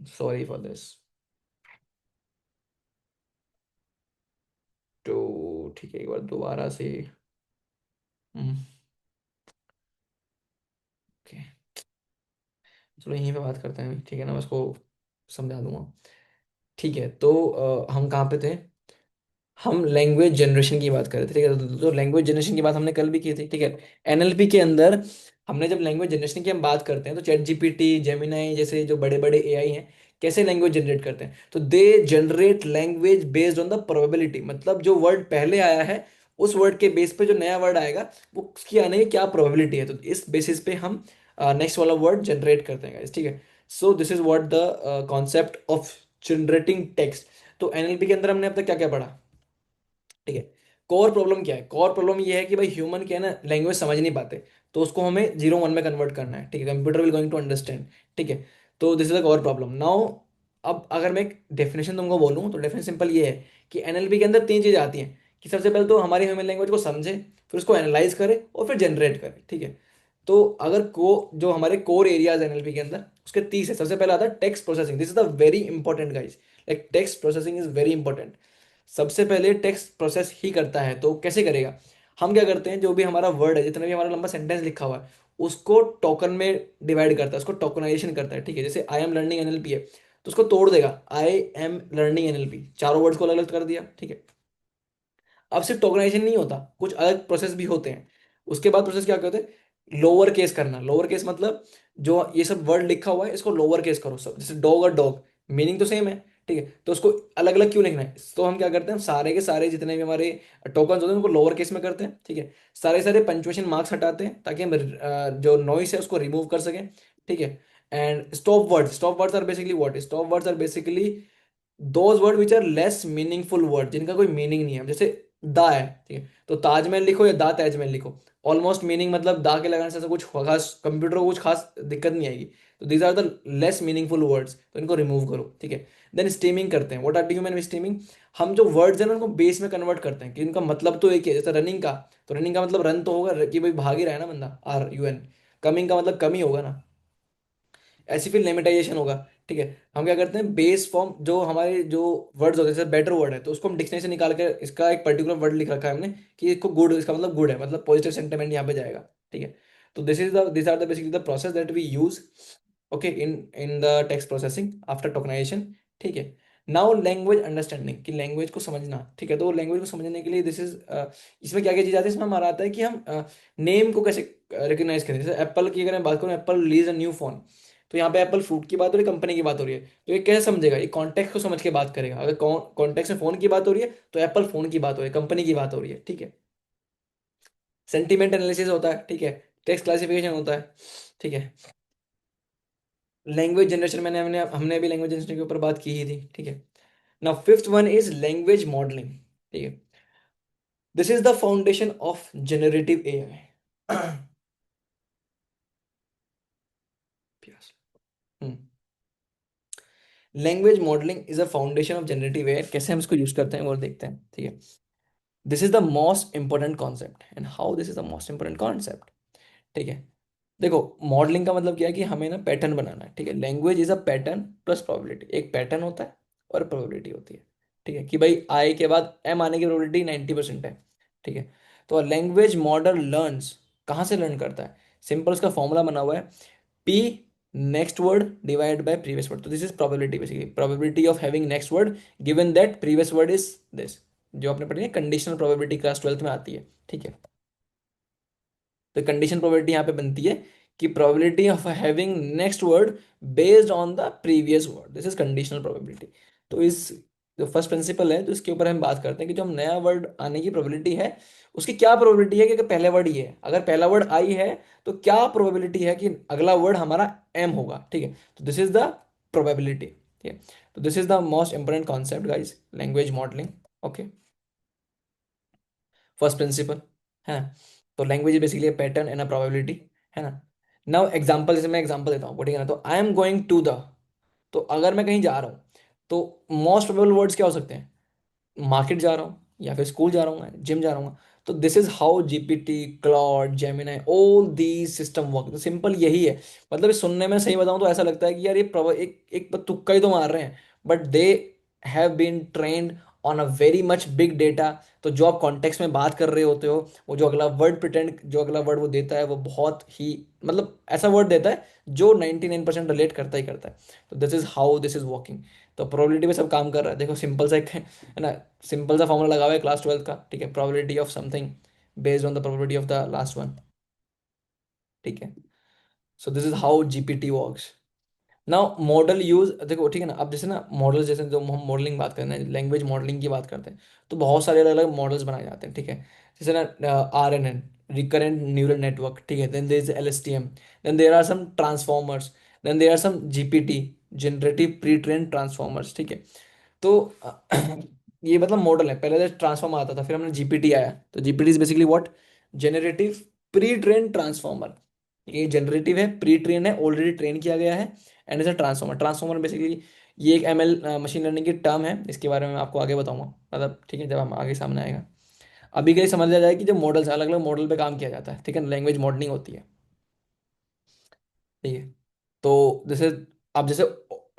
Sorry for this. तो ठीक है, एक बार दोबारा से। ओके, चलो यहीं पे बात करते हैं, ठीक है ना, मैं उसको समझा दूंगा। ठीक है, तो हम कहाँ पे थे? हम लैंग्वेज जनरेशन की बात कर रहे थे, ठीक है। तो लैंग्वेज जनरेशन की बात हमने कल भी की थी, ठीक है। एनएलपी के अंदर हमने जब लैंग्वेज जनरेशन की हम बात करते हैं, तो चैट जीपीटी, जेमिनाई जैसे जो बड़े बड़े एआई हैं, कैसे लैंग्वेज जनरेट करते हैं? तो they generate language based on the probability, मतलब जो वर्ड पहले आया है उस वर्ड के बेस पे जो नया वर्ड आएगा वो उसकी आने की क्या प्रोबेबिलिटी है, तो इस बेसिस पे हम नेक्स्ट वाला वर्ड जनरेट करते हैं guys, ठीक है। So this is what the concept of generating text. तो एनएलपी के अंदर हमने अब तक क्या क्या पढ़ा? ठीक है। कोर प्रॉब्लम क्या है? कोर प्रॉब्लम ये है कि भाई ह्यूमन क्या है ना, लैंग्वेज समझ नहीं पाते, तो उसको हमें 0 1 में कन्वर्ट करना है, ठीक है। Computer will going to understand, ठीक है। तो this is the core problem now. अब अगर मैं एक डेफिनेशन तुमको बोलूँ तो डेफिनेशन सिंपल ये है कि एनएलपी के अंदर 3 चीजें आती हैं, कि सबसे पहले तो हमारी ह्यूमन लैंग्वेज को समझे, फिर उसको एनालाइज करे और फिर जनरेट करे, ठीक है। तो अगर जो हमारे कोर एरियाज एनएलपी के अंदर, उसके 30 है। सबसे पहले आता है text processing, this is the very important guys. Like text processing is very important. सबसे पहले टेक्स्ट प्रोसेस ही करता है, तो कैसे करेगा? हम क्या करते हैं, जो भी हमारा वर्ड है, जितना भी हमारा लंबा सेंटेंस लिखा हुआ है, उसको टोकन में डिवाइड करता है, उसको टोकनाइजेशन करता है, ठीक है। जैसे आई एम लर्निंग एनएलपी है, तो उसको तोड़ देगा, आई एम लर्निंग एनएलपी, चारों वर्ड्स को अलग अलग कर दिया, ठीक है। अब सिर्फ टोकनाइजेशन नहीं होता, कुछ अलग प्रोसेस भी होते हैं। उसके बाद प्रोसेस क्या कहते हैं? लोअर केस करना। लोअर केस मतलब जो ये सब वर्ड लिखा हुआ है इसको लोअर केस करो, सब जैसे डॉग और डॉग, मीनिंग तो सेम है, ठीक है। तो उसको अलग अलग क्यों लिखना है? तो हम क्या करते हैं, सारे के सारे जितने भी हमारे टोकन होते हैं उनको लोअर केस में करते हैं, ठीक है। सारे सारे पंचुएशन मार्क्स हटाते हैं ताकि हम जो नॉइस है उसको रिमूव कर सकें, ठीक है। And stop words are basically what? Stop words are basically those word which are less meaningful word, जिनका कोई मीनिंग नहीं है। जैसे दा है, ठीक है, तो ताजमहल लिखो या दा ताजमहल लिखो, ऑलमोस्ट मीनिंग मतलब दा के लगाने से ऐसा कुछ खास, कंप्यूटर को कुछ खास दिक्कत नहीं आएगी। तो these are the less meaningful words, तो इनको रिमूव करो, ठीक है। देन स्टीमिंग करते हैं। What are do mean stemming? हम जो वर्ड्स हैं ना उनको बेस में कन्वर्ट करते हैं कि इनका मतलब तो एक ही है। जैसे रनिंग का, तो रनिंग का मतलब रन तो होगा कि भाई भाग ही रहा है ना बंदा, RUN। कमिंग का मतलब कमी होगा ना, ऐसी फिर लेमेटाइजेशन होगा, ठीक है। हम क्या करते हैं, बेस फॉर्म जो हमारे जो वर्ड्स होते हैं, जैसे बेटर वर्ड है तो उसको हम डिक्शनरी से निकाल कर इसका एक पर्टिकुलर वर्ड लिख रखा है हमने कि इसको गुड, इसका मतलब गुड है, मतलब पॉजिटिव सेंटिमेंट यहाँ पे जाएगा, ठीक है। तो this are the basically the process that we use, okay, in in the text processing after tokenisation, ठीक है। नाउ लैंग्वेज अंडरस्टैंडिंग, कि लैंग्वेज को समझना, ठीक है। तो लैंग्वेज को समझने के लिए दिस इज, इसमें क्या क्या चीज आती है? इसमें हमारा आता है कि हम नेम को कैसे रिकग्नाइज करें। जैसे एप्पल की अगर मैं बात करूँ, Apple release a new phone, तो यहाँ पे एप्पल फ्रूट की बात हो रही है, कंपनी की बात हो रही है, तो ये कैसे समझेगा? ये कॉन्टेक्स्ट को समझ के बात करेगा। अगर कॉन्टेक्स्ट में फोन की बात हो रही है तो एप्पल फोन की बात हो रही है, कंपनी की बात हो रही है, ठीक है। सेंटीमेंट एनालिसिस होता है, ठीक है। टेक्स्ट क्लासिफिकेशन होता है, ठीक है। लैंग्वेज जनरेशन मैंने हमने हमने अभी लैंग्वेज जनरेशन के ऊपर बात की ही थी, ठीक है। Now fifth one is language modelling, ठीक है। This is the foundation of generative AI। Language modelling is a foundation of generative AI। कैसे हम इसको यूज करते हैं और देखते हैं, ठीक है। This is the most important concept, and how this is the most important concept, ठीक है। देखो, मॉडलिंग का मतलब क्या है कि हमें ना पैटर्न बनाना है, ठीक है। Language is a pattern plus probability. एक पैटर्न होता है और प्रोबेबिलिटी होती है, ठीक है, कि भाई आई के बाद एम आने की प्रोबेबिलिटी 90% है, ठीक है। तो लैंग्वेज मॉडल लर्न्स, कहाँ से लर्न करता है? सिंपल, उसका फॉर्मूला बना हुआ है, P next word divide by previous word. तो this is probability, basically probability of having next word given that previous word is this, जो आपने पढ़ी है कंडीशनल प्रोबेबिलिटी, क्लास 12th में आती है, ठीक है। तो कंडीशन प्रोबेबिलिटी यहाँ पे बनती है कि probability of having next word based on the previous word, this is conditional probability. तो इस जो फर्स्ट प्रिंसिपल है तो इसके ऊपर हम बात करते हैं कि जो हम नया वर्ड आने की प्रोबेबिलिटी है, उसकी क्या प्रोबेबिलिटी है कि अगर पहला वर्ड ये है, अगर पहला वर्ड आई है, तो क्या प्रोबेबिलिटी है कि अगला वर्ड हमारा एम होगा, ठीक है। तो दिस इज द प्रोबेबिलिटी, ठीक है। तो this is the most important concept guys, language modelling, okay. First principle है। तो language basically pattern and a probability, है ना। नाउ एग्जांपल, जैसे मैं एग्जांपल देता हूँ, ठीक है ना। तो I am going to the, तो अगर मैं कहीं जा रहा हूँ, तो मोस्ट प्रोबेबल वर्ड्स क्या हो सकते हैं? मार्केट जा रहा हूँ, या फिर स्कूल जा रहा हूँ, जिम जा रहा हूँ। तो this is how GPT, Claude, Gemini, all these system work. तो सिंपल यही है। मतलब ये सुनने में सही बताऊं तो ऐसा लगता है कि यार ये एक एक तुक्का ही तो मार रहे हैं, but they have been trained on a very much big data. तो जो आप कॉन्टेक्स्ट में बात कर रहे होते हो, वो जो अगला वर्ड वो देता है वो बहुत ही, मतलब ऐसा वर्ड देता है जो 99% रिलेट करता ही करता है। तो this is how this is working. तो प्रोबेबिलिटी पे सब काम कर रहा है। देखो सिंपल सा एक है ना, सिंपल सा फॉर्मूला लगा हुआ है क्लास 12 का, ठीक है, probability of something based on the probability of the last one, ठीक है। So this is how GPT works. Now model use, देखो ठीक है ना, अब जैसे ना मॉडल, जैसे जो हम मॉडलिंग बात करते हैं, लैंग्वेज मॉडलिंग की बात करते हैं, तो बहुत सारे अलग अलग मॉडल्स बनाए जाते हैं, ठीक है। जैसे ना RNN, रिकरेंट न्यूरल नेटवर्क, ठीक है, then there is LSTM, then there are some transformers, then there are some GPT, generative pre train transformers, ठीक है। तो ये मतलब मॉडल है। पहले तो ट्रांसफॉर्म आता था, फिर हमने जीपीटी आया। तो GPT is basically what, generative pre train transformer. ये जनरेटिव है, प्री ट्रेन है, ऑलरेडी ट्रेन किया गया है, and is a transformer. Transformer basically ये एक ML मशीन लर्निंग की टर्म है, इसके बारे में मैं आपको आगे बताऊंगा, मतलब ठीक है, जब हम आगे सामने आएगा। अभी के लिए समझ लिया जाए कि जो मॉडल्स अलग अलग मॉडल पे काम किया जाता है, ठीक है, लैंग्वेज मॉडलिंग होती है, ठीक है। तो जैसे आप जैसे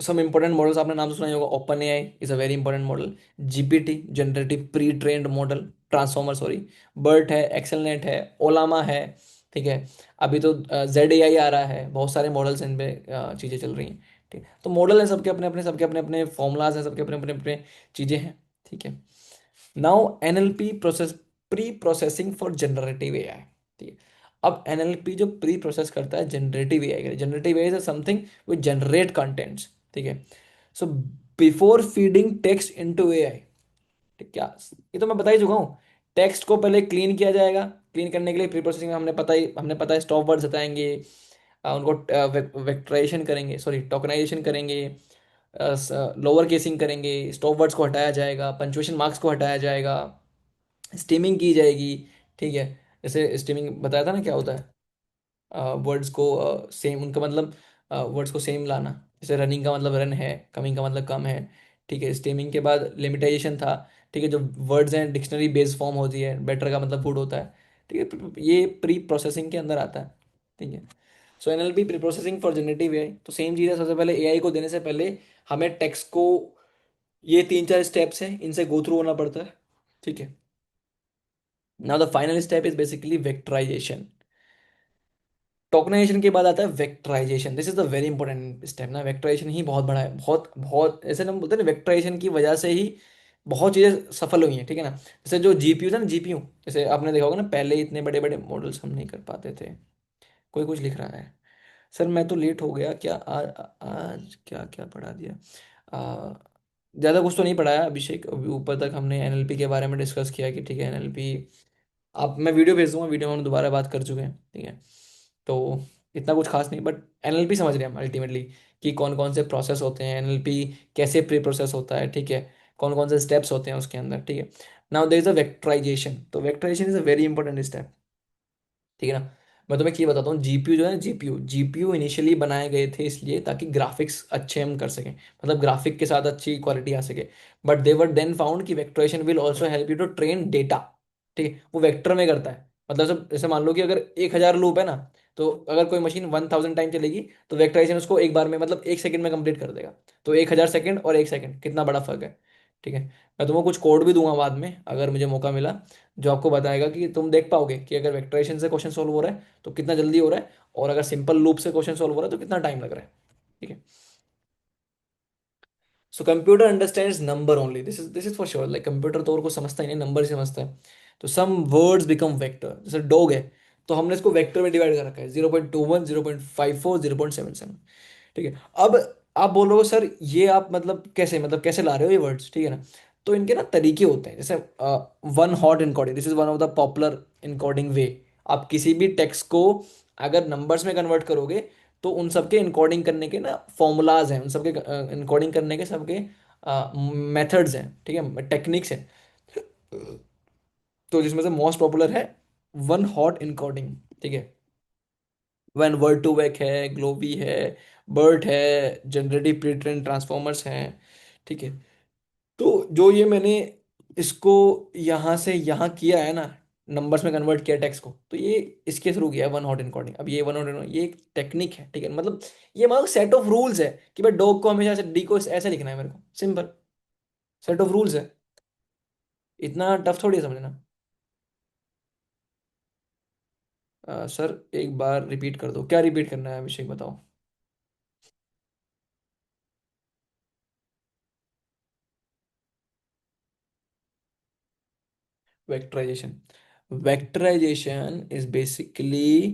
सम इंपॉर्टेंट मॉडल्स आपने नाम तो सुना ही होगा। Open AI is a very important model, GPT generative pre trained model transformer, sorry, BERT है, एक्सेलनेट है, ओलामा है, ठीक है। अभी तो ZAI आ रहा है, बहुत सारे मॉडल्स इन पे चीज़ें चल रही हैं, ठीक है। तो मॉडल है सबके अपने अपने, सबके अपने अपने फॉर्मूलाज हैं, सबके अपने अपने अपने चीज़ें हैं, ठीक है। Now NLP process, pre processing for generative AI, ठीक है। अब NLP जो प्री प्रोसेस करता है जनरेटिव AI के लिए, generative AI is something which generate contents, ठीक है। So before feeding text into AI, ठीक, क्या, ये तो मैं बता ही चुका हूँ। टेक्स्ट को पहले क्लीन किया जाएगा, क्लीन करने के लिए प्री प्रोसेसिंग में हमने पता है स्टॉप वर्ड्स हटाएंगे, उनको वेक्टराइजेशन करेंगे, सॉरी टोकनाइजेशन करेंगे, लोअर केसिंग करेंगे, स्टॉप वर्ड्स को हटाया जाएगा, पंचुएशन मार्क्स को हटाया जाएगा, स्टीमिंग की जाएगी, ठीक है। जैसे स्टीमिंग बताया था ना क्या होता है, वर्ड्स को सेम, उनका मतलब वर्ड्स को सेम लाना। जैसे रनिंग का मतलब रन है, कमिंग का मतलब कम है, ठीक है। स्टीमिंग के बाद लिमिटाइजेशन था, ठीक है, जो वर्ड्स हैं डिक्शनरी बेस्ड फॉर्म होती है, बेटर का मतलब गुड होता है, ठीक है। ये प्री प्रोसेसिंग के अंदर आता है, ठीक है। सो NLP pre processing for generative AI, तो सेम चीज़ है। सबसे पहले AI को देने से पहले हमें टेक्स्ट को, ये 3 4 स्टेप्स हैं, इनसे गो थ्रू होना पड़ता है, ठीक है। Now the final step is basically vectorization. Tokenization के बाद आता है vectorization. This is the very important step ना। वेक्टराइजेशन ही बहुत बड़ा है, बहुत बहुत, ऐसे ना बोलते हैं ना, वेक्टराइजेशन की वजह से ही बहुत चीज़ें सफल हुई हैं, ठीक है ना। जैसे जो GPU था ना, GPU, जैसे आपने देखा होगा ना, पहले इतने बड़े बड़े मॉडल्स हम नहीं कर पाते थे। कोई कुछ लिख रहा है। सर मैं तो लेट हो गया क्या, आज क्या क्या पढ़ा दिया। आ, ज़्यादा कुछ तो नहीं पढ़ाया अभिषेक, अभी ऊपर तक हमने NLP के बारे में डिस्कस किया कि ठीक है NLP, आप, मैं वीडियो भेज दूंगा, वीडियो में हम दोबारा बात कर चुके हैं, ठीक है। तो इतना कुछ खास नहीं, बट NLP समझ रहे हैं हम अल्टीमेटली, कि कौन कौन से प्रोसेस होते हैं, NLP कैसे प्री प्रोसेस होता है, ठीक है, कौन कौन से स्टेप्स होते हैं उसके अंदर, ठीक है। Now there is a vectorization. तो vectorization is a very important step, ठीक है ना। मैं तुम्हें ये बताता हूँ, जीपीयू जो है ना, जीपीयू इनिशियली बनाए गए थे इसलिए ताकि ग्राफिक्स अच्छे हम कर सकें, मतलब ग्राफिक के साथ अच्छी क्वालिटी आ सके। But they were then found कि vectorization will also help you to train data, ठीक है। वो वेक्टर में करता है, मतलब जब जैसे मान लो कि अगर 1,000 लूप है ना, तो अगर कोई मशीन 1,000 टाइम चलेगी, तो वेक्टराइजेशन उसको एक बार में, मतलब 1 सेकंड में कंप्लीट कर देगा। तो 1,000 सेकंड और 1 सेकंड कितना बड़ा फर्क है, ठीक है। मैं तुमको कुछ कोड भी दूंगा बाद में अगर मुझे मौका मिला, जो आपको बताएगा कि तुम देख पाओगे कि अगर वेक्टराइजेशन से क्वेश्चन सॉल्व हो रहा है तो कितना जल्दी हो रहा है, और अगर सिंपल लूप से क्वेश्चन सॉल्व हो रहा है तो कितना टाइम लग रहा है, ठीक है। So computer understands number only, this is for sure, like computer तो और कुछ समझता ही नहीं, नंबर ही समझता है। तो सम वर्ड्स बिकम वेक्टर, जैसे डॉग है, तो हमने इसको वेक्टर में डिवाइड कर रखा है, 0.21, 0.54, 0.77, ठीक है। अब आप बोलोगे सर ये आप मतलब कैसे, मतलब कैसे ला रहे हो ये वर्ड्स, ठीक है ना। तो इनके ना तरीके होते हैं, जैसे one hot encoding, this is one of the popular encoding way. आप किसी भी टेक्स्ट को अगर नंबर्स में कन्वर्ट करोगे, तो उन सबके इनकोडिंग करने के ना फॉर्मूलाज हैं, उन सबके इनकोडिंग करने के सबके मेथड्स हैं, ठीक है, टेक्निक्स हैं। तो जिसमें से मोस्ट पॉपुलर है वन हॉट इनकोडिंग, ठीक है। वन वर्ड टू वेक है, ग्लोबी है, बर्ट है, जनरेटिव प्री ट्रेन ट्रांसफॉर्मर्स हैं, ठीक है। तो जो ये मैंने इसको यहाँ से यहाँ किया है ना, नंबर्स में कन्वर्ट किया टेक्स्ट को, तो ये इसके थ्रू किया वन हॉट एन्कोडिंग। अब ये वन हॉट, ये एक टेक्निक है, ठीक है, मतलब ये मतलब सेट ऑफ रूल्स है कि भाई डॉग को हमेशा से डी को ऐसे लिखना है मेरे को, सिंपल सेट ऑफ रूल्स है। इतना टफ थोड़ी है समझना। सर एक बार रिपीट कर दो, क्या रिपीट करना है अभिषेक बताओ। वेक्टराइजेशन, वेक्टराइजेशन इज बेसिकली,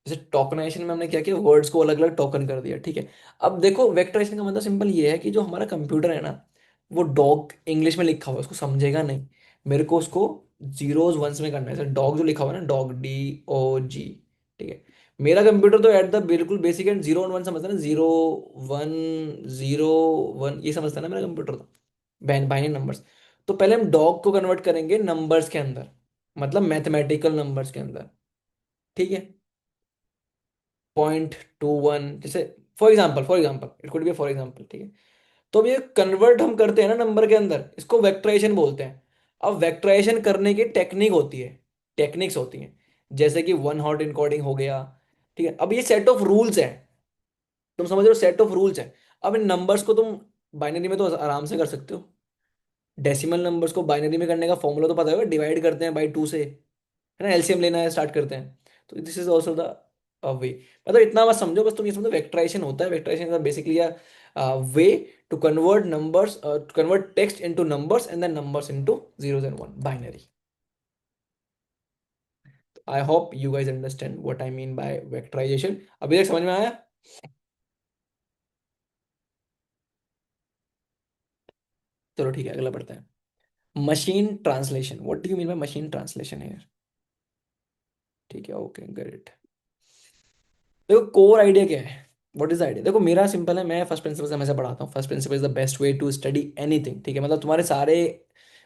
जैसे टोकनाइजेशन में हमने क्या किया, वर्ड्स को अलग अलग टोकन कर दिया, ठीक है। अब देखो वेक्टराइजेशन का मतलब सिंपल ये है कि जो हमारा कंप्यूटर है ना, वो डॉग इंग्लिश में लिखा हुआ है उसको समझेगा नहीं, मेरे को उसको जीरोज वंस में करना है। जैसे डॉग जो लिखा हुआ है ना, डॉग DOG, ठीक है। मेरा कंप्यूटर तो एट द बिल्कुल बेसिक एंड जीरो और वन समझता है ना, जीरो वन, जीरो वन, ये समझता है ना मेरा कंप्यूटर तो, बाइनरी नंबर्स। तो पहले हम डॉग को कन्वर्ट करेंगे नंबर्स के अंदर, मतलब मैथमेटिकल नंबर्स के अंदर, ठीक है। 0.21 जैसे, for example it could be for example, ठीक है। तो अब ये कन्वर्ट हम करते हैं ना नंबर के अंदर, इसको वेक्टराइजेशन बोलते हैं। अब वेक्टराइजेशन करने की टेक्निक होती है, टेक्निक्स होती हैं, जैसे कि वन हॉट इनकोडिंग हो गया, ठीक है। अब ये सेट ऑफ रूल्स है, तुम समझ रहे हो, सेट ऑफ रूल्स है। अब इन नंबर्स को तुम बाइनरी में तो आराम से कर सकते हो, डेसिमल नंबर्स को बाइनरी में करने का फॉर्मूला तो पता होगा, डिवाइड करते हैं बाई 2 से, है ना, LCM लेना है स्टार्ट करते हैं। तो this is also the way, मतलब इतना बस समझो, बस तुम ये समझो वेक्टराइजेशन होता है, vectorization is basically way to convert numbers, to convert text into numbers and then numbers into zeros and one, binary. I hope you guys understand what I mean by vectorization. अभी तक समझ में आया? चलो ठीक है, अगला पढ़ते हैं। Machine translation, what do you mean by machine translation है? ठीक है, ओके ग्रेट। देखो कोर आइडिया क्या है, व्हाट इज आइडिया, देखो मेरा सिंपल है, मैं फर्स्ट प्रिंसिपल से हमेशा पढ़ाता हूँ। First principle is the best way to study anything, ठीक है। मतलब तुम्हारे सारे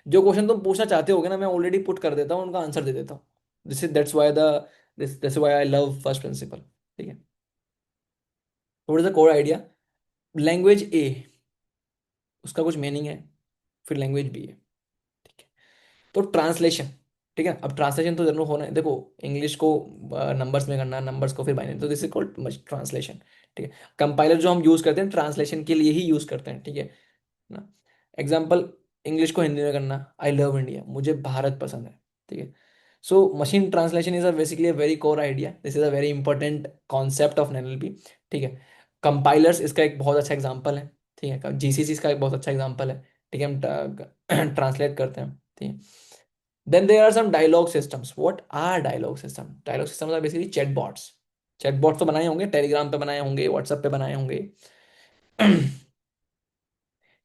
जो क्वेश्चन तुम पूछना चाहते होगे ना, मैं ऑलरेडी पुट कर देता हूँ, उनका आंसर दे देता हूँ। This is that's why the this why I love first principle, ठीक है। What is the core idea? Language a, उसका कुछ मीनिंग है, फिर लैंग्वेज बी है, ठीक है। तो ट्रांसलेशन, ठीक है, अब ट्रांसलेशन तो जरूर होना है, देखो इंग्लिश को नंबर्स में करना, नंबर्स को फिर बाइनरी, तो दिस इज कॉल्ड ट्रांसलेशन, ठीक है। कंपाइलर जो हम यूज करते हैं ट्रांसलेशन के लिए ही यूज करते हैं, ठीक है ना। एग्जाम्पल, इंग्लिश को हिंदी में करना, आई लव इंडिया, मुझे भारत पसंद है, ठीक है। So machine translation is a basically a very core idea, this is a very important concept of NLP, ठीक है। कंपाइलर्स इसका एक बहुत अच्छा एग्जाम्पल है, ठीक है। GCC इसका एक बहुत अच्छा एग्जाम्पल है, ठीक है। हम ट्रांसलेट करते हैं, ठीक है। Then there are some dialogue systems, what are dialogue system? Dialogue systems are basically chatbots. Chatbots तो बनाए होंगे, टेलीग्राम पे बनाए होंगे, व्हाट्सएप पे बनाए होंगे।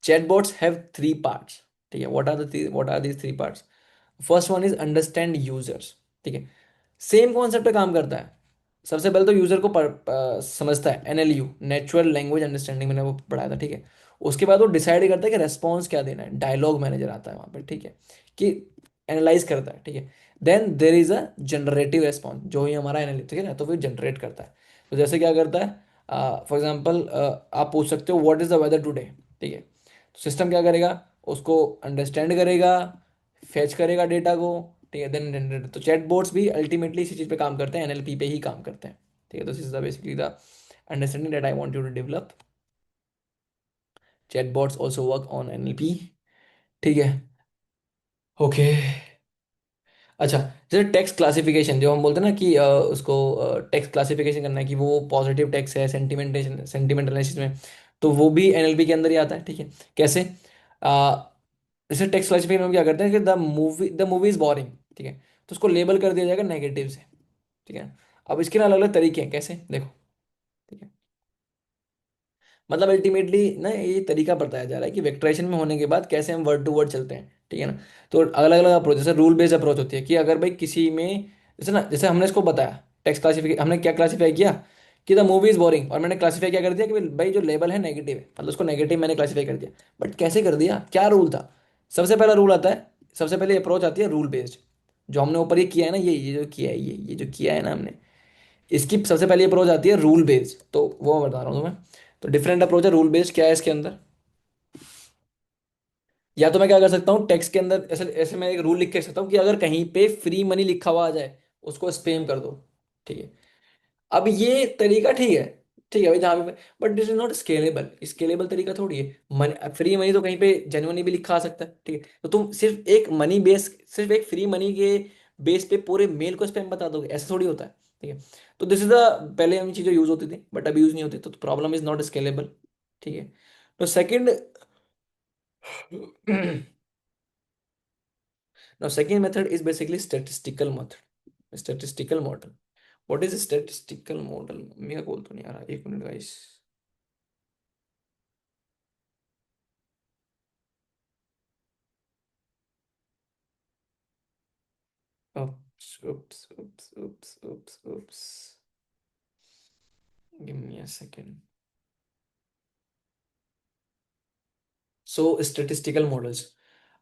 Chatbots have three parts, ठीक है। what are these three parts? First one is understand users, ठीक है। सेम कॉन्सेप्ट पे काम करता है। सबसे पहले तो यूजर को समझता है, NLU, नेचुरल लैंग्वेज अंडरस्टैंडिंग, मैंने वो पढ़ाया था, ठीक है। उसके बाद वो डिसाइड करता है कि रेस्पॉन्स क्या देना है, डायलॉग मैनेजर आता है वहाँ पे, ठीक है, कि एनालाइज करता है, ठीक है। Then there is a generative response, जो ही हमारा एनालिटिक, ठीक है ना, तो फिर जनरेट करता है। तो जैसे क्या करता है, फॉर एग्जाम्पल आप पूछ सकते हो what is the weather today, ठीक है। तो सिस्टम क्या करेगा, उसको अंडरस्टैंड करेगा, फेच करेगा डेटा को, ठीक है, देन जनरेट। तो चैट बोट्स भी अल्टीमेटली इसी चीज़ पे काम करते हैं, NLP पे ही काम करते हैं, ठीक है। तो this is the basically the understanding that I want you to develop. Chatbots also work on NLP, ठीक है, ओके। अच्छा, जैसे टेक्स्ट क्लासिफिकेशन जो हम बोलते हैं ना कि उसको टेक्स्ट क्लासिफिकेशन करना है कि वो पॉजिटिव टेक्स्ट है, सेंटिमेंटेशन सेंटिमेंट एनालिसिस में, तो वो भी NLP के अंदर ही आता है, ठीक है। कैसे? अ, जैसे टेक्स्ट क्लासिफिकेशन में क्या करते हैं कि द मूवी इज बोरिंग, ठीक है, तो उसको लेबल कर दिया जाएगा नेगेटिव से, ठीक है। अब इसके ना अलग अलग तरीके हैं, कैसे देखो, ठीक है। मतलब अल्टीमेटली ना ये तरीका बताया जा रहा है कि वेक्टराइजेशन में होने के बाद कैसे हम वर्ड टू वर्ड चलते हैं, ठीक है ना। तो अलग अलग अप्रोच, जैसे रूल बेस्ड अप्रोच होती है कि अगर भाई किसी में, जैसे ना, जैसे हमने इसको बताया टेक्स्ट क्लासिफिकेशन, हमने क्या क्लासीफाई किया कि द मूवी इज बोरिंग, और मैंने क्लासीफाई क्या कर दिया कि भाई जो लेबल है नेगेटिव है, मतलब उसको नेगेटिव मैंने क्लासीफाई कर दिया। बट कैसे कर दिया, क्या रूल था? सबसे पहला रूल आता है, सबसे पहले अप्रोच आती है रूल बेस्ड, जो हमने ऊपर ये किया है ना, ये जो किया है, ये जो किया है ना हमने, इसकी सबसे पहली अप्रोच आती है रूल बेस्ड, तो वो मैं बता रहा हूँ तुम्हें। तो डिफरेंट अप्रोच है रूल बेस्ड, क्या है इसके अंदर? या तो मैं क्या कर सकता हूँ, टेक्स्ट के अंदर ऐसे ऐसे मैं एक रूल लिख के रख सकता हूँ कि अगर कहीं पे फ्री मनी लिखा हुआ आ जाए उसको स्पैम कर दो। ठीक है। अब ये तरीका ठीक है, ठीक है भाई जहाँ पे, but this is not scalable. Scalable तरीका थोड़ी है। मन फ्री मनी तो कहीं पे जेन्युइनली भी लिखा आ सकता है। ठीक है, तो तुम सिर्फ एक मनी बेस, सिर्फ एक फ्री मनी के बेस पे पूरे मेल को स्पैम बता दोगे, ऐसा थोड़ी होता है। ठीक है, तो दिस इज द, पहले हम चीज़ें यूज होती थी बट अभी यूज नहीं होती, तो प्रॉब्लम इज नॉट स्केलेबल। ठीक है। तो second now second method is basically statistical method, statistical model. What is a statistical model? मेरा बोल तो नहीं आ रहा, एक minute guys. Oops, oops, oops, oops, oops, oops. Give me a second. So statistical models.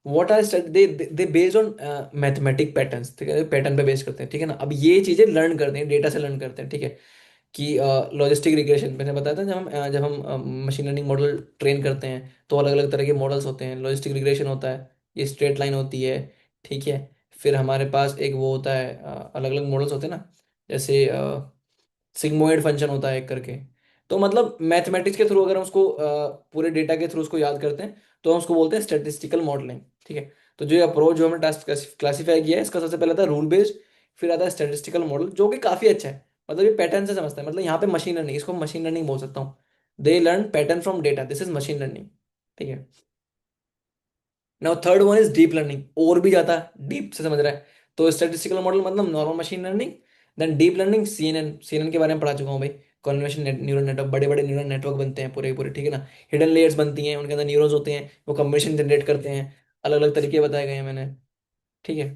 What are they based on mathematic patterns, ठीक है, pattern पे base करते हैं। ठीक है ना, अब ये चीजें लर्न करते हैं, डेटा से लर्न करते हैं। ठीक है, कि लॉजिस्टिक रिग्रेशन मैंने बताया था, जब हम मशीन लर्निंग मॉडल ट्रेन करते हैं तो अलग अलग तरह के मॉडल्स होते हैं। लॉजिस्टिक रिग्रेशन होता है, ये स्ट्रेट लाइन होती है। ठीक है, फिर हमारे पास एक वो होता है, अलग अलग मॉडल्स होते हैं ना, जैसे सिग्मोइड फंक्शन होता है एक करके। तो मतलब मैथमेटिक्स के थ्रू अगर हम उसको पूरे डेटा के थ्रू उसको याद करते हैं तो हम उसको बोलते हैं स्टैटिस्टिकल मॉडलिंग। ठीक है, तो जो अप्रोच जो हमने टास्क क्लासीफाई किया है, इसका सबसे पहले आता है रूल बेस्ड, फिर आता है स्टैटिस्टिकल मॉडल, जो कि काफी अच्छा है। मतलब ये पैटर्न से समझता है, मतलब यहाँ पे मशीन लर्निंग, इसको मशीन लर्निंग बोल सकता हूँ। They learn pattern from data, this is machine learning. ठीक है। Now third one is deep learning, और भी ज्यादा डीप से समझ रहा है। तो स्टैटिस्टिकल मॉडल मतलब normal machine learning, then deep learning, CNN, CNN के बारे में पढ़ा चुका हूँ भाई। कन्वोल्यूशन न्यूरल नेटवर्क, बड़े बड़े न्यूरल नेटवर्क बनते हैं पूरे पूरे। ठीक है ना, हिडन लेयर्स बनती हैं, उनके अंदर न्यूरॉन्स होते हैं, वो कम्बिनेशन जनरेट करते हैं। अलग अलग तरीके बताए गए हैं मैंने। ठीक है,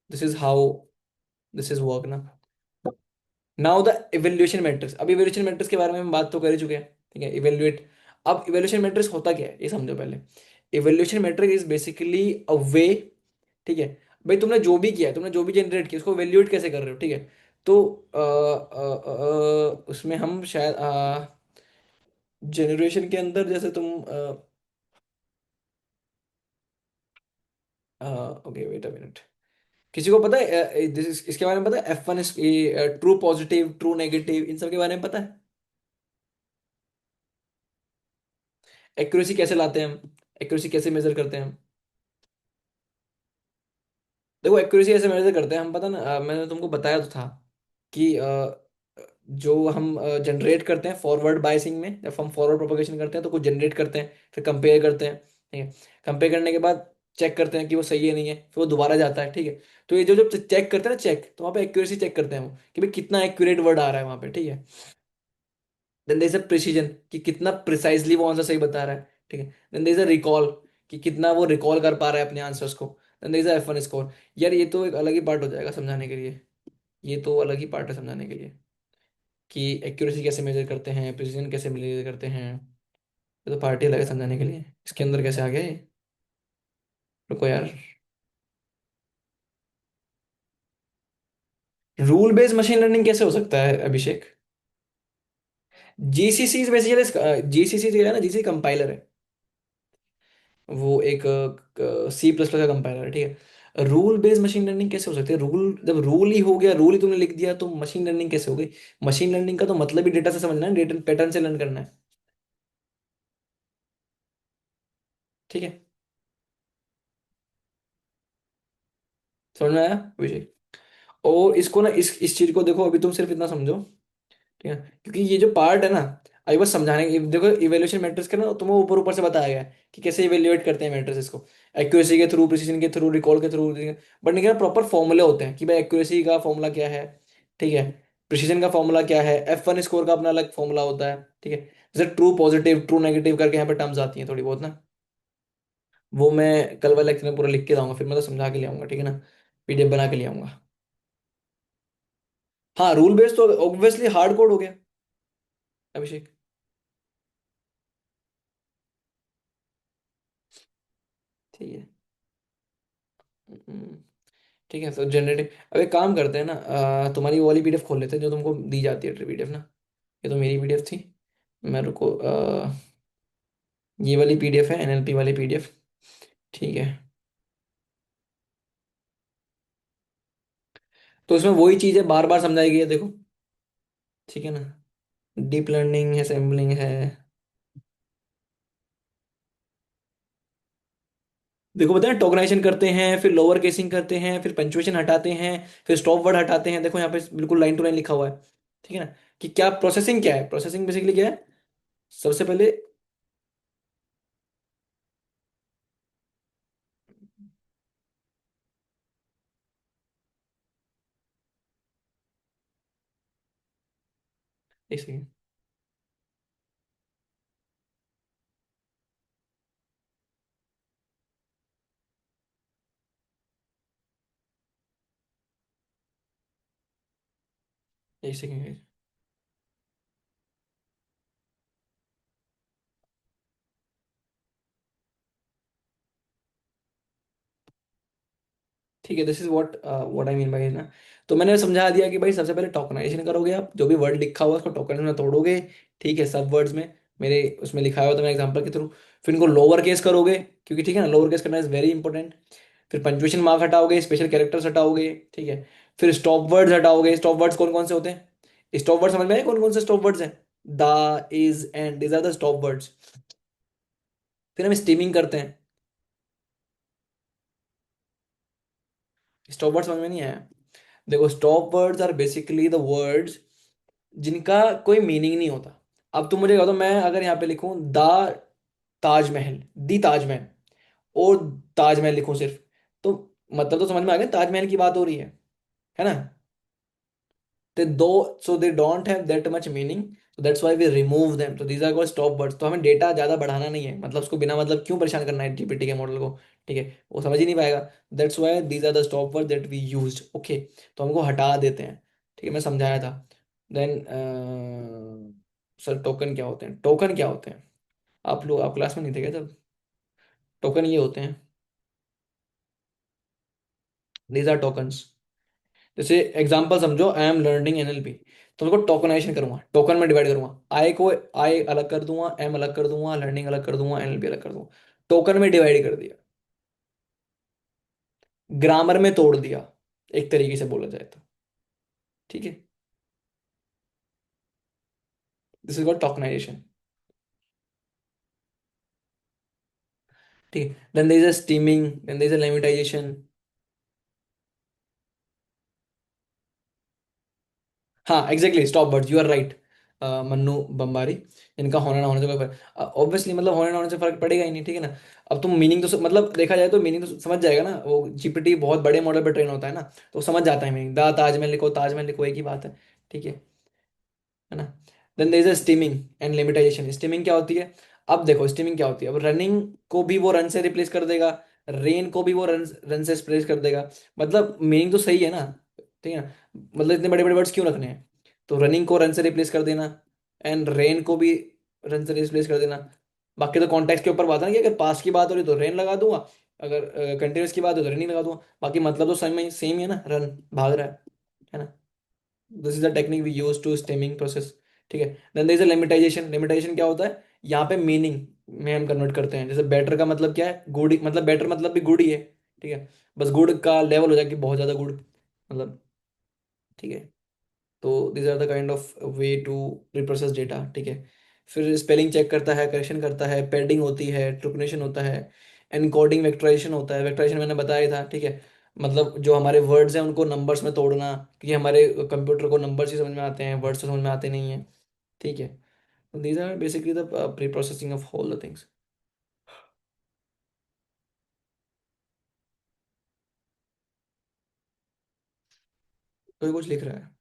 this is how this is work ना। Now the evaluation matrix. अब इवेल्युएशन मैट्रिक्स के बारे में हम बात तो कर ही चुके हैं। ठीक है, इवेल्युएट। अब इवेल्युएशन मैट्रिक्स होता क्या है ये समझो पहले। Evaluation metric is basically a way, ठीक है, भाई तुमने जो भी किया, तुमने जो भी जनरेट किया उसको इवेल्युएट कैसे कर रहे हो। ठीक है, तो उसमें हम शायद जनरेशन के अंदर जैसे तुम ओके वेट अ मिनट, किसी को पता है इसके बारे में पता है, F1 true positive, true negative, इन सब के बारे में पता है। एक्यूरेसी कैसे लाते हैं हम, एक्यूरेसी कैसे मेजर करते हैं हम। देखो एक्यूरेसी ऐसे मेजर करते हैं हम, पता ना, मैंने तुमको बताया तो था कि जो हम जनरेट करते हैं फॉरवर्ड बायसिंग में, जब हम फॉरवर्ड प्रोपगेशन करते हैं तो कुछ जनरेट करते हैं, फिर कंपेयर करते हैं। ठीक है, कंपेयर करने के बाद चेक करते हैं कि वो सही है नहीं है, फिर वो दोबारा जाता है। ठीक है, तो ये जो जब चेक करते हैं ना, चेक, तो वहाँ पे एक्यूरेसी चेक करते हैं वो, कि भाई कितना एक्यूरेट वर्ड आ रहा है वहाँ पे। ठीक है, then there is a precision, कि कितना प्रिसाइजली वो आंसर सही बता रहा है। ठीक है, then there is a recall, कि कितना वो रिकॉल कर पा रहा है अपने आंसर्स को। Then there is a F1 score. यार ये तो एक अलग ही पार्ट हो जाएगा समझाने के लिए, ये तो अलग ही पार्ट है समझाने के लिए, कि एक्यूरेसी कैसे मेजर करते हैं, प्रिसीजन कैसे मेजर करते हैं। ये तो पार्टी अलग है समझाने के लिए, इसके अंदर कैसे आ गया ये। रुको यार, रूल बेस्ड मशीन लर्निंग कैसे हो सकता है अभिषेक। जीसीसी बेसिकली, जीसीसी जो है ना, जीसी कंपाइलर है, वो एक C++ का कंपाइलर है। ठीक है, रूल बेस्ड मशीन लर्निंग कैसे हो सकती है, रूल जब रूल ही हो गया, रूल ही तुमने लिख दिया तो मशीन लर्निंग कैसे हो गई। मशीन लर्निंग का तो मतलब ही डेटा से समझना है, डेटा पैटर्न से लर्न करना है। ठीक है, समझ में आया अभिषेक। और इसको ना, इस चीज को देखो, अभी तुम सिर्फ इतना समझो। ठीक है, क्योंकि ये जो पार्ट है ना, अभी बस समझाने देखो इवेल्युएशन मैट्रिक्स का ना तुम्हें ऊपर ऊपर से बताया गया है कि कैसे इवेल्युएट करते हैं मैट्रिक्स को, एक्यूरेसी के थ्रू, प्रिसीजन के थ्रू, रिकॉल के थ्रू। बट नहीं, प्रॉपर फॉर्मूले होते हैं कि भाई एक्यूरेसी का फॉर्मूला क्या है। ठीक है, प्रिसीजन का फॉर्मूला क्या है, F1 स्कोर का अपना अलग फॉर्मूला होता है। ठीक है, जैसे ट्रू पॉजिटिव, ट्रू नेगेटिव करके यहाँ पे टर्म्स आती हैं थोड़ी बहुत ना, वो मैं कल वाले लेक्चर में पूरा लिख के लाऊंगा, फिर मैं तो समझा के ले आऊंगा। ठीक है ना, PDF बना के ले आऊंगा। हाँ, रूल बेस्ड तो ऑब्वियसली हार्ड कोड हो गया अभिषेक। ठीक है। हम्म, ठीक है, तो जनरेटिव, अब एक काम करते हैं ना, तुम्हारी वो वाली PDF खोल लेते हैं जो तुमको दी जाती है PDF ना। ये तो मेरी PDF थी, मैं रुको, ये वाली PDF है NLP वाली PDF। ठीक है। तो इसमें वही चीज़ है, बार बार समझाई गई है, देखो। ठीक है ना। डीप लर्निंग है, सैम्पलिंग है। देखो बताए, टोकनाइजेशन करते हैं, फिर लोअर केसिंग करते हैं, फिर पंचुएशन हटाते हैं, फिर स्टॉप वर्ड हटाते हैं। देखो यहाँ पे बिल्कुल लाइन टू लाइन लिखा हुआ है। ठीक है ना। कि क्या प्रोसेसिंग क्या है, प्रोसेसिंग बेसिकली क्या है। सबसे पहले एक सेकेंड। एक सेकेंड। ठीक है, this is what I mean bye ना। तो मैंने समझा दिया कि भाई सबसे पहले टोकनाइजेशन करोगे आप, जो भी वर्ड लिखा हुआ है उसको टोकन में तोड़ोगे। ठीक है, सब वर्ड्स में मेरे उसमें लिखा हुआ था, मैं एग्जांपल के थ्रू। फिर इनको लोअर केस करोगे, क्योंकि ठीक है ना, लोअर केस करना इज वेरी इंपॉर्टेंट। फिर पंक्चुएशन मार्क हटाओगे, स्पेशल कैरेक्टर्स हटाओगे। ठीक है। फिर स्टॉप वर्ड्स हटाओगे। स्टॉप वर्ड्स कौन कौन से होते हैं, स्टॉप वर्ड समझ में आए कौन कौन से स्टॉप वर्ड्स हैं। The, is, and, these are the stop words. फिर हम स्टीमिंग करते हैं। स्टॉप वर्ड समझ में नहीं आया। देखो, stop words are basically the words जिनका कोई मीनिंग नहीं होता। अब तुम मुझे कहो, तो मैं अगर यहाँ पे लिखूं द ताजमहल, दी ताजमहल, और ताजमहल लिखूं सिर्फ, तो मतलब तो समझ में आ गया, ताजमहल की बात हो रही है ना। they दो so they don't have that much meaning, so that's why we remove them, so these are called stop words। तो हमें डेटा ज्यादा बढ़ाना नहीं है, मतलब उसको बिना मतलब क्यों परेशान करना है जीपीटी के मॉडल को। ठीक है, वो समझ ही नहीं पाएगा। That's why these are the stop word that we used. Okay, तो हमको हटा देते हैं। ठीक है, मैं समझाया था। देन सर, टोकन क्या होते हैं, टोकन क्या होते हैं। आप क्लास में नहीं थे क्या जब। टोकन ये होते हैं, दीज आर टोकन्स। जैसे एग्जांपल समझो, आई एम लर्निंग एनएलपी। तो उनको टोकनाइजेशन करूंगा, टोकन में डिवाइड करूंगा। आई को आई अलग कर दूंगा, एम अलग कर दूंगा, लर्निंग अलग कर दूंगा, एनएलपी अलग कर दूंगा। टोकन में डिवाइड कर दिया, ग्रामर में तोड़ दिया, एक तरीके से बोला जाए तो। ठीक है, दिस इज कॉल्ड टोकनाइजेशन। ठीक है, then there is a stemming, then there is a lemmatization. हाँ exactly, stop words, you are right. Mannu बम्बारी। इनका होना ना होने से कोई फर्क, ऑब्वियसली मतलब होने ना होने से फर्क पड़ेगा ही नहीं। ठीक है ना। अब तुम मीनिंग तो मतलब देखा जाए तो मीनिंग तो समझ जाएगा ना, वो जीपीटी बहुत बड़े मॉडल पर ट्रेन होता है ना, तो समझ जाता है मीनिंग। द ताजमहल लिखो, ताजमहल लिखो, एक ही बात है। ठीक है ना। Then there is a stemming and lemmatization. Stemming क्या होती है। अब देखो स्टीमिंग क्या होती है, अब रनिंग को भी वो रन से रिप्लेस कर देगा, रेन को भी वो रन रन से रिप्लेस कर देगा। मतलब मीनिंग तो सही है ना। ठीक है ना। मतलब इतने बड़े बड़े वर्ड्स क्यों रखने हैं। तो रनिंग को रन से रिप्लेस कर देना, एंड रेन को भी रन से रिप्लेस कर देना। बाकी तो कॉन्टेक्स्ट के ऊपर बात है ना, कि अगर पास की बात हो रही तो रेन लगा दूंगा, अगर कंटिन्यूस की बात हो तो रनिंग लगा दूंगा। बाकी मतलब तो सेम ही है ना, रन भाग रहा है ना। This is the technique we use to stemming process. ठीक है। Then there is a lemmatization. Lemmatization क्या होता है, यहाँ पे मीनिंग में हम कन्वर्ट करते हैं। जैसे बेटर का मतलब क्या है, गुड, मतलब बेटर मतलब भी गुड ही है। ठीक है, बस गुड का लेवल हो जाए कि बहुत ज्यादा गुड, मतलब। ठीक है। तो this are the kind of way to reprocess data. ठीक है। फिर स्पेलिंग चेक करता है, करेक्शन करता है, पैडिंग होती है, ट्रुकनेशन होता है, एनकोडिंग, वेक्टराइजेशन होता है। वेक्टराइजेशन मैंने बताया ही था। ठीक है, मतलब जो हमारे वर्ड्स हैं उनको नंबर्स में तोड़ना, क्योंकि हमारे कंप्यूटर को नंबर्स ही समझ में आते हैं, वर्ड्स तो समझ में आते नहीं हैं। ठीक है। These are basically the pre processing of all the things. कोई कुछ लिख रहा है।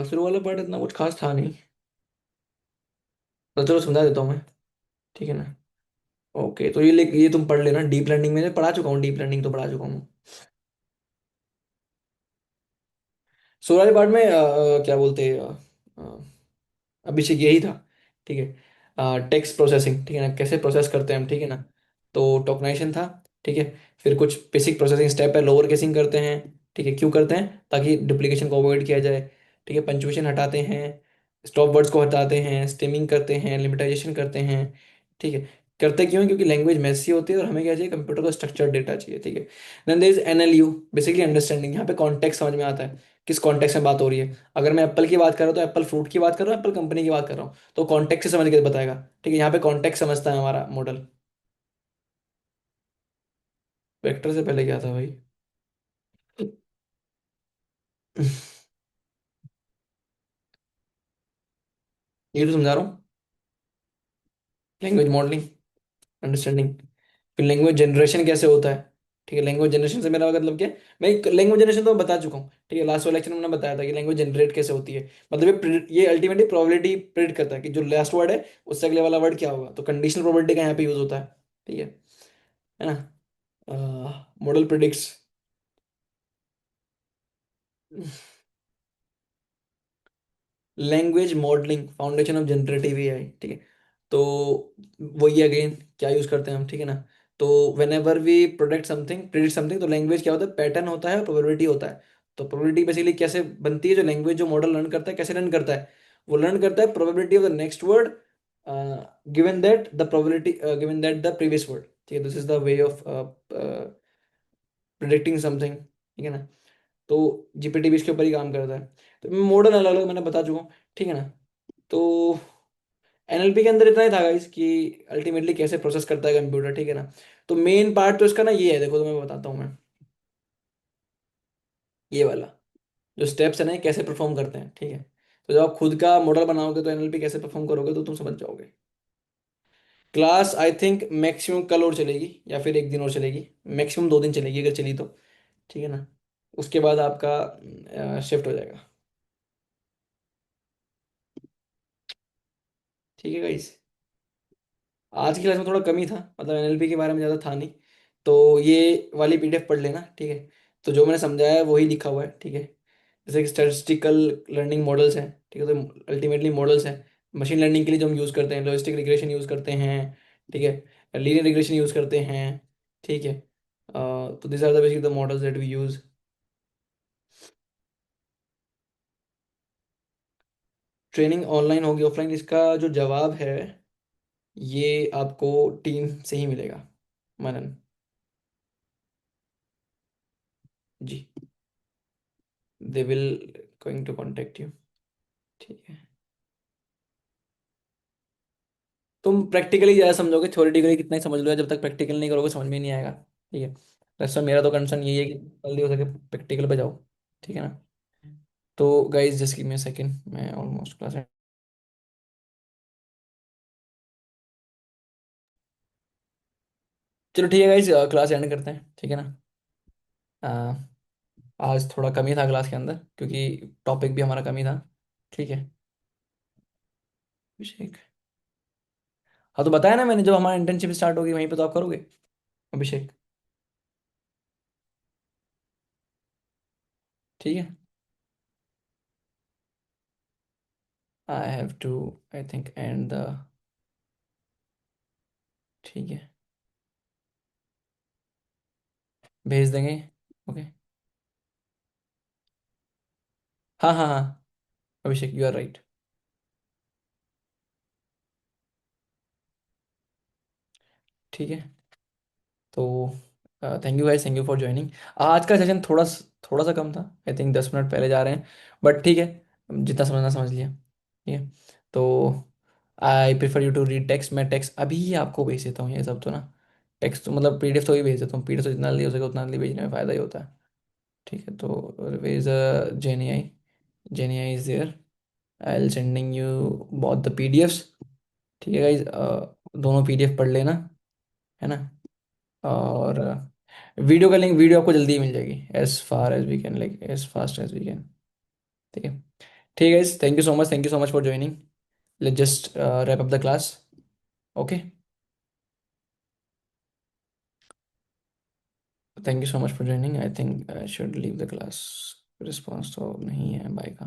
शुरू वाला पार्ट इतना कुछ खास था नहीं, तो चलो समझा देता हूँ मैं। ठीक है ना। ओके, तो ये लिख, ये तुम पढ़ लेना। डीप लर्निंग मैंने पढ़ा चुका हूँ, डीप लर्निंग तो पढ़ा चुका हूँ। सोलह पार्ट में क्या बोलते हैं, अभिषेक यही था। ठीक है, टेक्स्ट प्रोसेसिंग। ठीक है ना, कैसे प्रोसेस करते हैं हम। ठीक है ना। तो टोकनाइजेशन था। ठीक है। फिर कुछ बेसिक प्रोसेसिंग स्टेप है, लोअर केसिंग करते हैं। ठीक है, क्यों करते हैं, ताकि डुप्लीकेशन को अवॉइड किया जाए। ठीक है, पंचुएशन हटाते हैं, स्टॉप वर्ड्स को हटाते हैं, स्टेमिंग करते हैं, लिमिटाइजेशन करते हैं। ठीक है। करते क्यों है? क्योंकि लैंग्वेज मैसी होती है और हमें क्या चाहिए, कंप्यूटर को स्ट्रक्चर्ड डेटा चाहिए, ठीक है। Then there is NLU, basically understanding. यहाँ पे कॉन्टेक्स्ट समझ में आता है, किस कॉन्टेक्स्ट में बात हो रही है। अगर मैं एप्पल की बात कर रहा हूँ तो एप्पल फ्रूट की बात कर रहा हूँ, एप्पल कंपनी की बात कर रहा हूँ, तो कॉन्टेक्स्ट से समझ के बताएगा, ठीक है। यहाँ पे कॉन्टेक्स्ट समझता है हमारा मॉडल। वेक्टर से पहले क्या था भाई? ये तो समझा रहा हूँ। Language modelling, understanding. फिर लैंग्वेज जनरेशन कैसे होता है, ठीक है। लैंग्वेज जनरेशन से मेरा मतलब क्या है, मैं लैंग्वेज जनरेशन तो मैं बता चुका हूँ, ठीक है। लास्ट वाले लेक्चर में मैंने बताया था कि लैंग्वेज जनरेट कैसे होती है। मतलब ये अल्टीमेटली प्रोबेबिलिटी प्रिडिक्ट करता है कि जो लास्ट वर्ड है उससे अगले वाला वर्ड क्या होगा। तो कंडीशनल प्रोबेबिलिटी का यहाँ पे यूज होता है, ठीक है ना। Model predicts. Language modelling, foundation of generative AI, ठीक है। तो वही अगेन क्या यूज करते हैं हम, ठीक है ना। तो whenever we product something तो लैंग्वेज क्या होता है, पैटर्न होता है, प्रोबेबिलिटी होता है। तो प्रोबेबिलिटी बेसिकली कैसे बनती है, जो लैंग्वेज जो मॉडल लर्न करता है कैसे लर्न करता है, वो लर्न करता है probability of the next word given that the probability given that the previous word, ठीक है। This is the way of predicting something, ठीक है ना। तो जीपीटी भी इसके ऊपर ही काम करता है। तो मॉडल अलग अलग मैंने बता चुका हूँ, ठीक है ना। तो एनएलपी के अंदर इतना ही था गाइस कि अल्टीमेटली कैसे प्रोसेस करता है कंप्यूटर, ठीक है ना। तो मेन पार्ट तो इसका ना ये है, देखो तो मैं बताता हूँ मैं, ये वाला जो स्टेप्स है ना, ये कैसे परफॉर्म करते हैं, ठीक है। तो जब आप खुद का मॉडल बनाओगे तो एनएलपी कैसे परफॉर्म करोगे तो तुम समझ जाओगे। क्लास आई थिंक मैक्सिमम कल और चलेगी या फिर एक दिन और चलेगी, मैक्सिमम 2 दिन चलेगी अगर चली तो, ठीक है ना। उसके बाद आपका शिफ्ट हो जाएगा, ठीक है गाइस। आज की क्लास में थोड़ा कम ही था, मतलब एनएलपी के बारे में ज़्यादा था नहीं। तो ये वाली पीडीएफ पढ़ लेना, ठीक है। तो जो मैंने समझाया है वही लिखा हुआ है, ठीक है। जैसे कि स्टैटिस्टिकल लर्निंग मॉडल्स हैं, ठीक है। तो अल्टीमेटली मॉडल्स हैं मशीन लर्निंग के लिए जो हम यूज़ करते हैं, लॉजिस्टिक रिग्रेशन यूज़ करते हैं, ठीक है। लीनियर रिग्रेशन यूज़ करते हैं, ठीक है। तो this are the basic the models that we use. Training online होगी ऑफलाइन, इसका जो जवाब है ये आपको टीम से ही मिलेगा, Manan ji. They will going to contact you, ठीक है। तुम प्रैक्टिकली ज़्यादा समझोगे, थ्योरेटिकली कितना ही समझ लो, जब तक प्रैक्टिकल नहीं करोगे समझ में ही नहीं आएगा, ठीक है। वैसे मेरा तो कंसर्न यही है कि जल्दी हो सके प्रैक्टिकल पे जाओ, ठीक है ना। तो guys just give me a second, मैं ऑलमोस्ट क्लास। चलो ठीक है गाइज, क्लास एंड करते हैं, ठीक है ना। अ, आज थोड़ा कम ही था क्लास के अंदर क्योंकि टॉपिक भी हमारा कम ही था, ठीक है। अभिषेक, हाँ तो बताया ना मैंने, जब हमारा इंटर्नशिप स्टार्ट होगी वहीं पे तो आप करोगे, अभिषेक, ठीक है। I have to I think and the, ठीक है, भेज देंगे, ओके। हाँ हाँ हाँ, अभिषेक यू आर राइट, ठीक है। तो thank you guys, thank you for joining. आज का सेशन थोड़ा सा कम था, आई थिंक 10 मिनट पहले जा रहे हैं, बट ठीक है, जितना समझना समझ लिया, ठीक है। तो I prefer you to read text, मैं टेक्स्ट अभी ही आपको भेज देता हूँ ये सब तो ना। टेक्स्ट तो मतलब पीडीएफ तो ही भेज देता हूँ, पीडीएफ तो जितना जल्दी हो सके उतना जल्दी भेजने में फ़ायदा ही होता है, ठीक है। तो रिवेज जेनी I is there, I'll sending you बहुत द पीडीएफ्स, ठीक है गाइज। दोनों पीडीएफ पढ़ लेना, है ना। और वीडियो का लिंक, वीडियो आपको जल्दी ही मिल जाएगी, as far as we can, like as fast as we can, ठीक है। ठीक है, thank you so much, thank you so much for joining. Let just wrap up the class, okay. Thank you so much for joining, I think I should leave the class. Response तो नहीं है bye का।